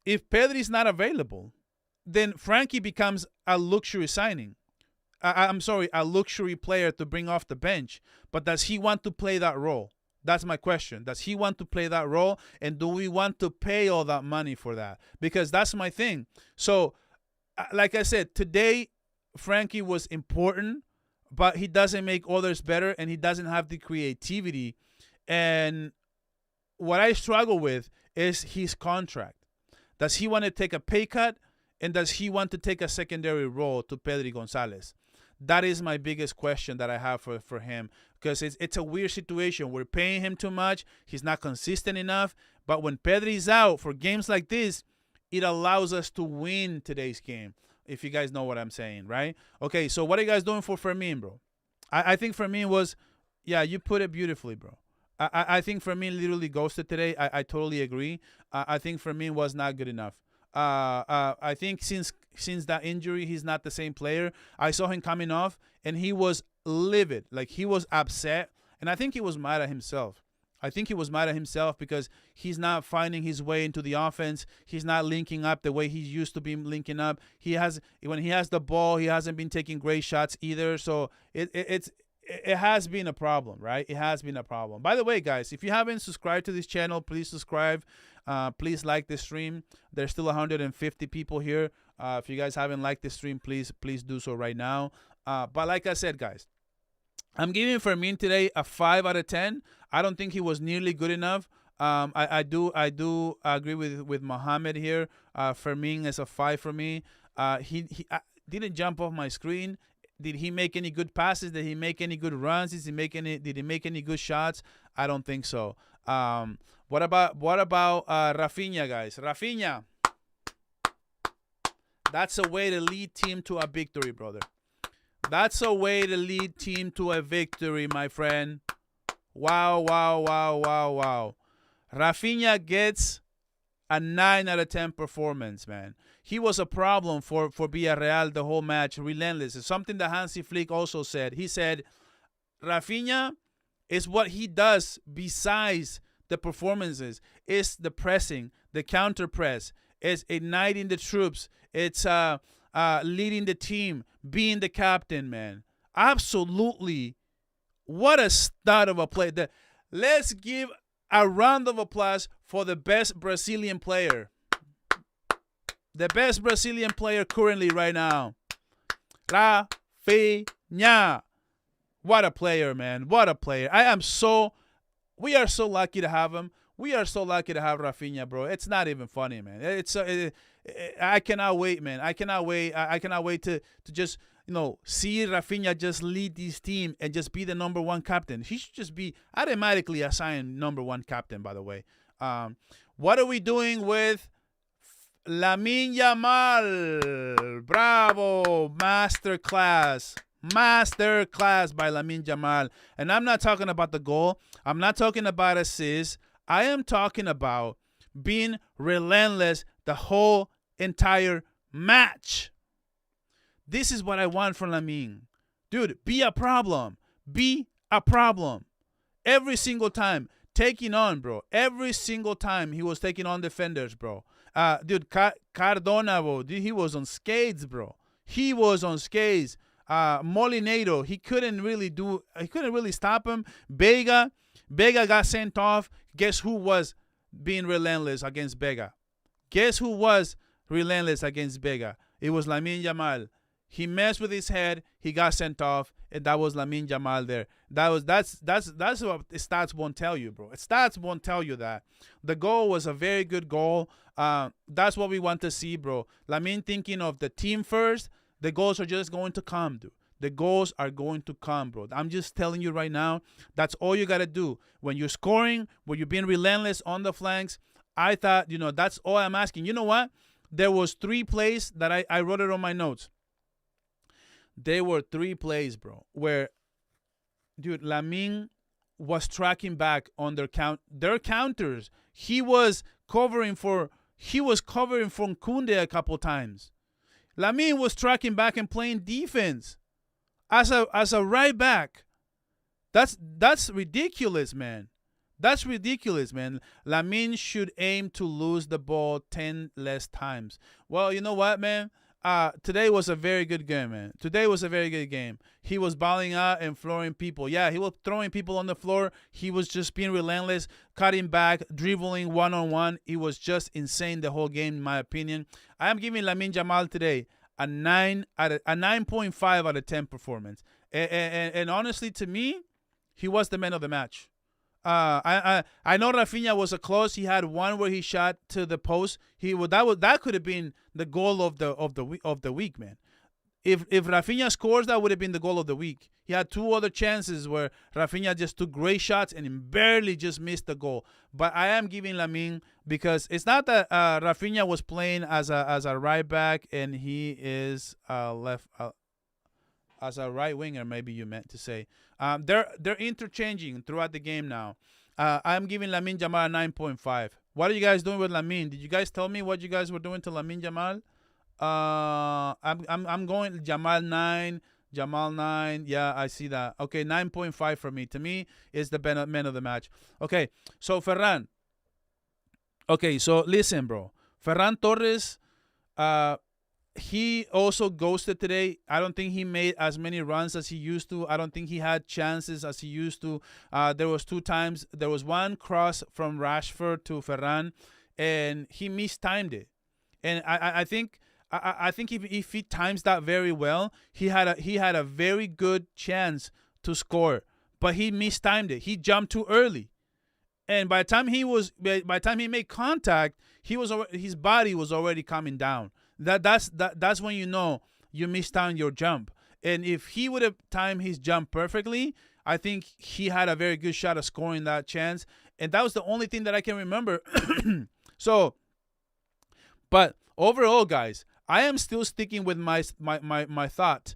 if Pedri is not available, then Frankie becomes a luxury signing. I'm sorry, a luxury player to bring off the bench. But does he want to play that role? That's my question. Does he want to play that role? And do we want to pay all that money for that? Because that's my thing. So, like I said, today Frankie was important, but he doesn't make others better, and he doesn't have the creativity. And what I struggle with is his contract. Does he want to take a pay cut, and does he want to take a secondary role to Pedri Gonzalez? That is my biggest question that I have for him, because it's a weird situation. We're paying him too much. He's not consistent enough. But when Pedri's out for games like this, it allows us to win today's game, if you guys know what I'm saying, right? Okay, so what are you guys doing for Fermin, bro? I think Fermin was, yeah, you put it beautifully, bro. I think Fermin literally ghosted today. I totally agree. I think Fermin was not good enough. I think since that injury, he's not the same player. I saw him coming off, and he was livid. Like, he was upset, and I think he was mad at himself. I think he was mad at himself because he's not finding his way into the offense. He's not linking up the way he used to be linking up. When he has the ball, he hasn't been taking great shots either. So it has been a problem, right? It has been a problem. By the way, guys, if you haven't subscribed to this channel, please subscribe. Please like this stream. There's still 150 people here. If you guys haven't liked this stream, please do so right now. But like I said, guys, I'm giving Fermin today a 5 out of 10. I don't think he was nearly good enough. I do agree with Mohammed here. Fermin is a 5 for me. He didn't jump off my screen. Did he make any good passes? Did he make any good runs? Did he make any good shots? I don't think so. What about Raphinha, guys? Raphinha. That's a way to lead team to a victory, brother. That's a way to lead team to a victory, my friend. Wow, wow, wow, wow, wow. Raphinha gets a 9 out of 10 performance, man. He was a problem for Villarreal the whole match, relentless. It's something that Hansi Flick also said. He said, Raphinha is what he does besides the performances. It's the pressing, the counter press. It's igniting the troops. It's leading the team, being the captain, man. Absolutely. What a stud of a play. Let's give a round of applause for the best Brazilian player. The best Brazilian player currently right now. Raphinha. What a player, man. What a player. We are so lucky to have him. We are so lucky to have Raphinha, bro. It's not even funny, man. I cannot wait, man. I cannot wait. I cannot wait to just, see Raphinha just lead this team and just be the number 1 captain. He should just be automatically assigned number 1 captain, by the way. What are we doing with Lamine Yamal? Bravo. Masterclass. Masterclass by Lamine Yamal. And I'm not talking about the goal. I'm not talking about assists. I am talking about being relentless the whole entire match. This is what I want from Lamine. Dude, be a problem. Be a problem. Every single time. Taking on, bro. Every single time he was taking on defenders, bro. Dude, Cardona, bro, dude, he was on skates, bro. He was on skates. Molinado, he couldn't really stop him. Vega got sent off. Guess who was being relentless against Vega? Guess who was relentless against Vega? It was Lamine Yamal. He messed with his head. He got sent off, and that was Lamine Yamal there. That's what stats won't tell you, bro. Stats won't tell you that. The goal was a very good goal. That's what we want to see, bro. Lamine thinking of the team first. The goals are just going to come, dude. The goals are going to come, bro. I'm just telling you right now, that's all you got to do. When you're scoring, when you're being relentless on the flanks, I thought, that's all I'm asking. You know what? There was 3 plays that I wrote it on my notes. There were 3 plays, bro, where, dude, Lamine was tracking back on their counters. He was covering from Kunde a couple times. Lamine was tracking back and playing defense as a right back. That's ridiculous, man. That's ridiculous, man. Lamine should aim to lose the ball 10 less times. Well, you know what, man? Today was a very good game, man. Today was a very good game. He was balling out and flooring people. Yeah, he was throwing people on the floor. He was just being relentless, cutting back, dribbling one-on-one. It was just insane the whole game, in my opinion. I am giving Lamine Yamal today a 9.5 out of 10 performance. And honestly, to me, he was the man of the match. I know Raphinha was a close. He had one where he shot to the post. That could have been the goal of the week, man. If Raphinha scores, that would have been the goal of the week. He had 2 other chances where Raphinha just took great shots and barely just missed the goal. But I am giving Lamine because it's not that Raphinha was playing as a right back and he is left as a right winger. Maybe you meant to say. They're interchanging throughout the game now. I'm giving Lamine Yamal a 9.5. What are you guys doing with Lamine? Did you guys tell me what you guys were doing to Lamine Yamal? I'm going Jamal 9. Jamal 9. Yeah, I see that. Okay, 9.5 for me. To me, is the man of the match. Okay, so Ferran. Okay, so listen, bro. Ferran Torres, he also ghosted today. I don't think he made as many runs as he used to. I don't think he had chances as he used to. There was 2 times. There was one cross from Rashford to Ferran, and he mistimed it. And I think if he times that very well, he had a very good chance to score. But he mistimed it. He jumped too early. And by the time he made contact, his body was already coming down. That's when you know you mistimed your jump. And if he would have timed his jump perfectly, I think he had a very good shot of scoring that chance. And that was the only thing that I can remember. So, but overall, guys, I am still sticking with my thought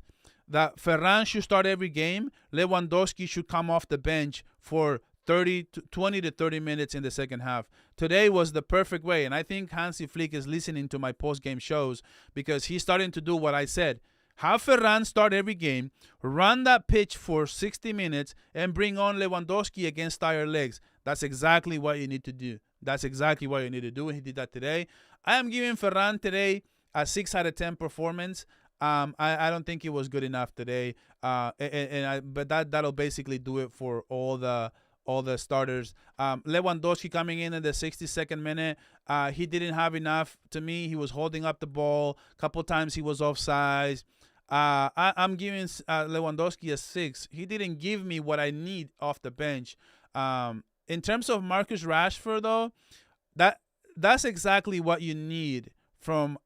that Ferran should start every game. Lewandowski should come off the bench for 20 to 30 minutes in the second half. Today was the perfect way, and I think Hansi Flick is listening to my post-game shows because he's starting to do what I said. Have Ferran start every game, run that pitch for 60 minutes, and bring on Lewandowski against tired legs. That's exactly what you need to do. That's exactly what you need to do, and he did that today. I am giving Ferran today a 6 out of 10 performance. I don't think it was good enough today, but that'll basically do it for all the starters. Lewandowski coming in the 62nd minute, he didn't have enough. To me, he was holding up the ball. A couple times he was offside. I'm giving Lewandowski a 6. He didn't give me what I need off the bench. In terms of Marcus Rashford, though, that's exactly what you need from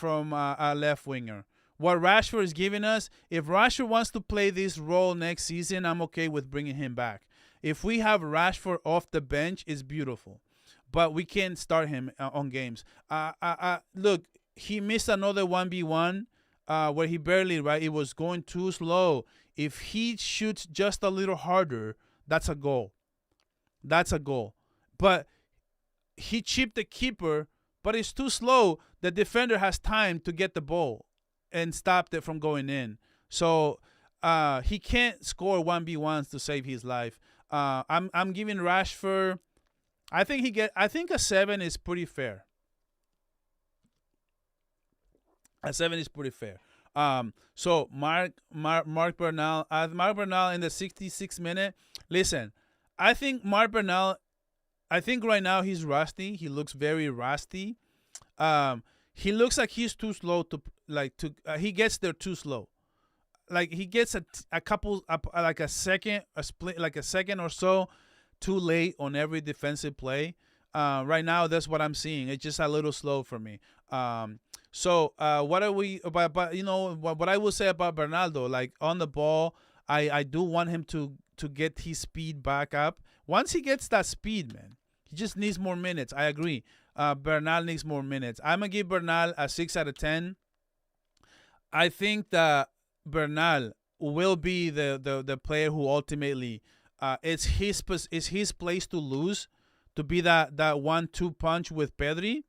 a left winger. What Rashford is giving us, if Rashford wants to play this role next season, I'm okay with bringing him back. If we have Rashford off the bench, it's beautiful. But we can't start him on games. Look, he missed another 1v1 where he barely, right? It was going too slow. If he shoots just a little harder, that's a goal. That's a goal. But he chipped the keeper, but it's too slow. The defender has time to get the ball and stopped it from going in. So he can't score 1v1s to save his life. I'm giving Rashford. I think a 7 is pretty fair. At 7 is pretty fair. So Mark Bernal, Mark Bernal in the 66th minute. Listen, I think Mark Bernal. I think right now he's rusty. He looks very rusty. Um, he looks like he's too slow to like to. He gets there too slow. Like he gets a couple like a second, a split, like a second or so too late on every defensive play. Right now, that's what I'm seeing. It's just a little slow for me. So what are we about? But you know what I will say about Bernaldo, like on the ball, I do want him to get his speed back up. Once he gets that speed, man, he just needs more minutes. I agree. Bernal needs more minutes. I'm gonna give Bernal a 6 out of 10. I think that Bernal will be the player who ultimately it's his place to lose, to be that 1-2 punch with Pedri,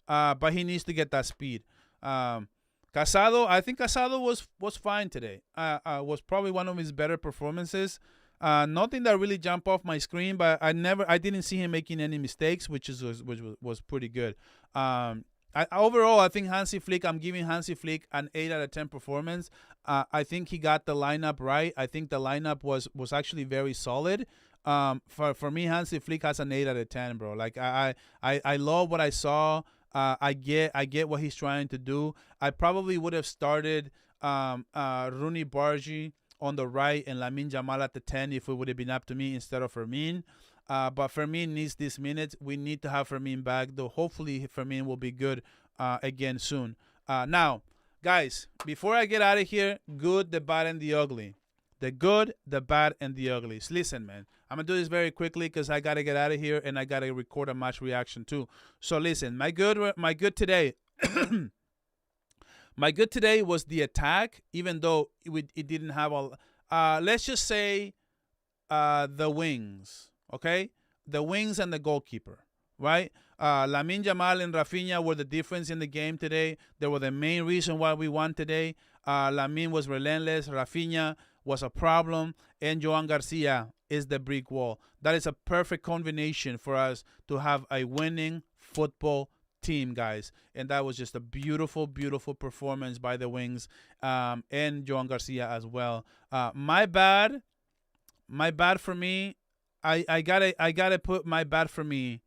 but he needs to get that speed. Casado, I think Casado was fine today. Was probably one of his better performances. Nothing that really jumped off my screen, but I didn't see him making any mistakes, which was pretty good. Overall, I think I'm giving Hansi Flick an 8 out of 10 performance. I think he got the lineup right. I think the lineup was actually very solid. For me, Hansi Flick has an 8 out of 10, bro. Like I love what I saw. I get what he's trying to do. I probably would have started Rooney Bargi on the right and Lamine Yamal at the 10 if it would have been up to me instead of Fermin. But Fermin needs these minutes. We need to have Fermin back, though. Hopefully, Fermin will be good again soon. Now, guys, before I get out of here, good, the bad, and the ugly. The good, the bad, and the ugly. So listen, man. I'm going to do this very quickly because I got to get out of here and I got to record a match reaction too. So listen, my good today. My good today was the attack, even though it didn't have all. Let's just say the wings, okay? The wings and the goalkeeper, right? Lamine Yamal and Raphinha were the difference in the game today. They were the main reason why we won today. Lamine was relentless. Raphinha was a problem. And Joan Garcia is the brick wall. That is a perfect combination for us to have a winning football team, guys. And that was just a beautiful, beautiful performance by the wings and Joan Garcia as well. My bad for me. I gotta put my bad for me.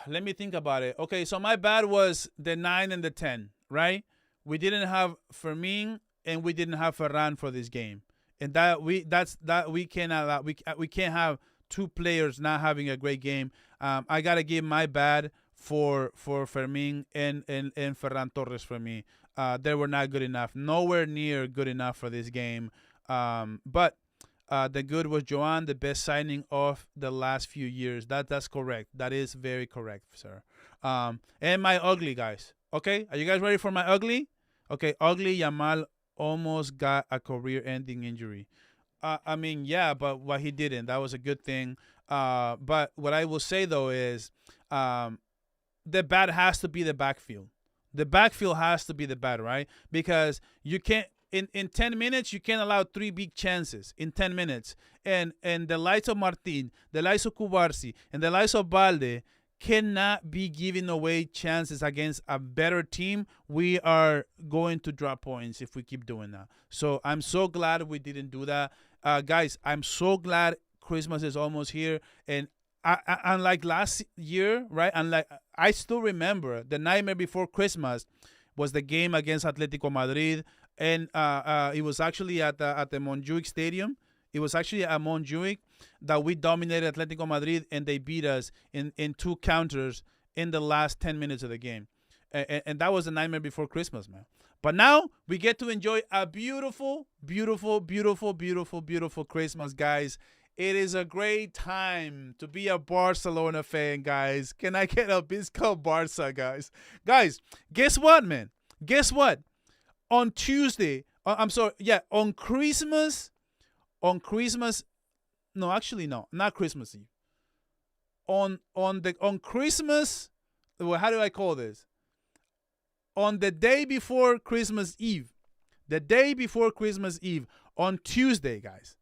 Let me think about it. Okay, so my bad was the 9 and the 10, right? We didn't have Fermin and we didn't have Ferran for this game, and we cannot we can't have two players not having a great game. I gotta give my bad for Fermin and Ferran Torres for me. They were not good enough, nowhere near good enough for this game. But the good was Joan, the best signing of the last few years. That's correct. That is very correct, sir. And my ugly, guys. Okay, are you guys ready for my ugly? Okay, ugly. Yamal almost got a career-ending injury. I mean, yeah, but what he didn't. That was a good thing. But what I will say though is, the bad has to be the backfield. The backfield has to be the bad, right? Because you can't. In 10 minutes, you can't allow 3 big chances in 10 minutes. And the likes of Martin, the likes of Cubarsi, and the likes of Balde cannot be giving away chances against a better team. We are going to drop points if we keep doing that. So I'm so glad we didn't do that. Guys, I'm so glad Christmas is almost here. And unlike last year, right? I still remember the nightmare before Christmas was the game against Atletico Madrid. And it was actually at the Montjuic Stadium. It was actually at Montjuic that we dominated Atletico Madrid, and they beat us in 2 counters in the last 10 minutes of the game. And that was a nightmare before Christmas, man. But now we get to enjoy a beautiful, beautiful, beautiful, beautiful, beautiful Christmas, guys. It is a great time to be a Barcelona fan, guys. Can I get a Bisco Barca, guys? Guys, guess what, man? Guess what? On Tuesday, on Christmas, no, actually, no, not Christmas Eve. On Christmas, well, how do I call this? On the day before Christmas Eve, on Tuesday, guys,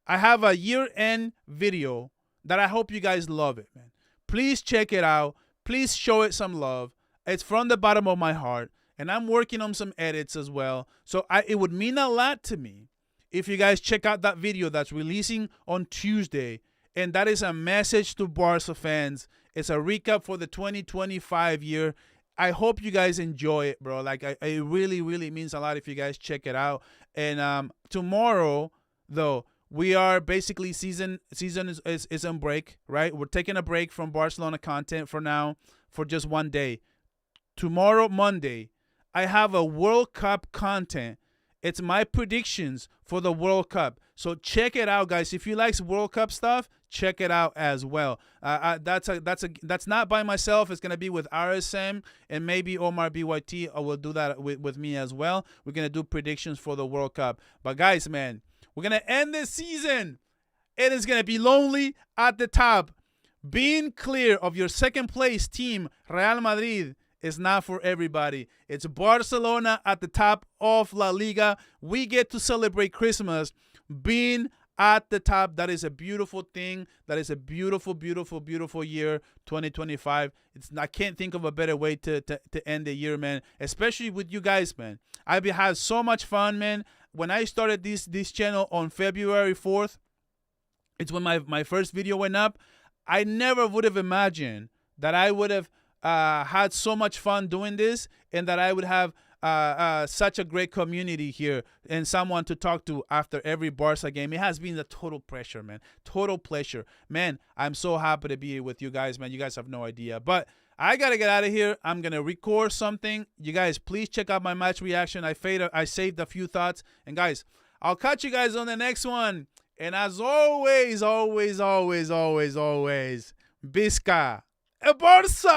I have a year-end video that I hope you guys love it, man. Please check it out. Please show it some love. It's from the bottom of my heart, and I'm working on some edits as well. So it would mean a lot to me if you guys check out that video that's releasing on Tuesday. And that is a message to Barca fans. It's a recap for the 2025 year. I hope you guys enjoy it, bro. Like, it really, really means a lot if you guys check it out. And tomorrow, though, we are basically season is on break, right? We're taking a break from Barcelona content for now for just one day. Tomorrow, Monday, I have a World Cup content. It's my predictions for the World Cup. So check it out, guys. If you like World Cup stuff, check it out as well. That's not by myself. It's gonna be with RSM and maybe Omar BYT. I will do that with me as well. We're gonna do predictions for the World Cup. But guys, man, we're gonna end this season. It is gonna be lonely at the top. Being clear of your second place team, Real Madrid, is not for everybody. It's Barcelona at the top of La Liga. We get to celebrate Christmas being at the top. That is a beautiful thing. That is a beautiful, beautiful, beautiful year, 2025. I can't think of a better way to end the year, man, especially with you guys, man. I've had so much fun, man. When I started this channel on February 4th, it's when my first video went up. I never would have imagined that I would have had so much fun doing this, and that I would have such a great community here and someone to talk to after every Barca game. It has been a total pleasure, man. Total pleasure. Man, I'm so happy to be here with you guys, man. You guys have no idea. But I got to get out of here. I'm going to record something. You guys, please check out my match reaction. I saved a few thoughts. And guys, I'll catch you guys on the next one. And as always, always, always, always, always, Visca Barça!